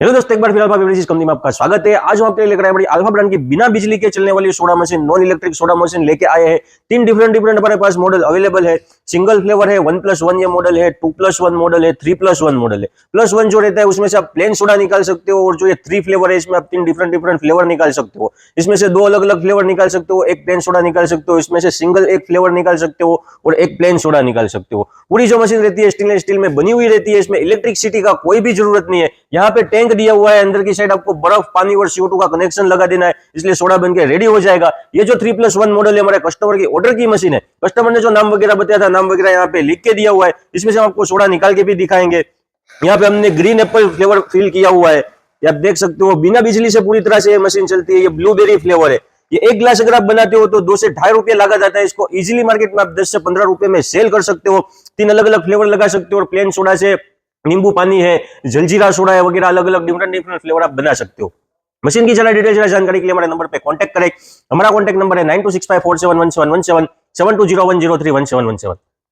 Hello दोस्तों, एक बार फिर अल्फा बेवरेजेस कंपनी में आपका स्वागत है। आज हम आपके लिए लेकर आए बड़ी अल्फा ब्रांड की बिना बिजली के चलने वाली soda machine, non electric soda machine लेके आए हैं। तीन डिफरेंट हमारे पास मॉडल अवेलेबल है। सिंगल फ्लेवर है, 1+1 ये मॉडल है, 2+1 मॉडल है, 3+1 मॉडल है। +1 जो रहता है उसमें से आप प्लेन सोडा निकाल सकते हो, और जो ये 3 फ्लेवर है इसमें आप तीन डिफरेंट फ्लेवर निकाल सकते हो। इसमें से दो अलग अलग फ्लेवर निकाल सकते हो, एक प्लेन सोडा निकाल सकते हो, इसमें से सिंगल एक फ्लेवर निकाल सकते हो और एक प्लेन सोडा निकाल सकते हो। पूरी जो मशीन रहती है स्टेनलेस स्टील में बनी हुई रहती है। इसमें इलेक्ट्रिसिटी का कोई भी जरूरत नहीं है। यहाँ पे टैंक दिया हुआ है, अंदर की साइड आपको बर्फ, पानी और CO2 का कनेक्शन लगा देना है, इसलिए सोडा बन के रेडी हो जाएगा। ये जो 3+1 मॉडल है हमारे कस्टमर की ऑर्डर की मशीन है। कस्टमर ने जो नाम वगैरह बताया था, नाम वगैरह यहाँ पे लिख के दिया हुआ है। इसमें से हम आपको सोडा निकाल के भी दिखाएंगे। यहाँ पे हमने ग्रीन एप्पल फ्लेवर फिल किया हुआ है, आप देख सकते हो। बिना बिजली से पूरी तरह से ये मशीन चलती है। ये ब्लूबेरी फ्लेवर है। ये एक ग्लास अगर आप बनाते हो तो 2 से ढाई रुपए लगा जाता है। इसको इजीली मार्केट में आप 10 से 15 रुपए में सेल कर सकते हो। तीन अलग अलग फ्लेवर लगा सकते हो, और प्लेन सोडा से नींबू पानी है, जलजीरा सोडा है वगैरह, अलग अलग डिफरेंट फ्लेवर आप बना सकते हो। मशीन की जरा डिटेल जानकारी के लिए हमारे नंबर पे कांटेक्ट करें। हमारा कांटेक्ट नंबर है 9265471717 7201031717।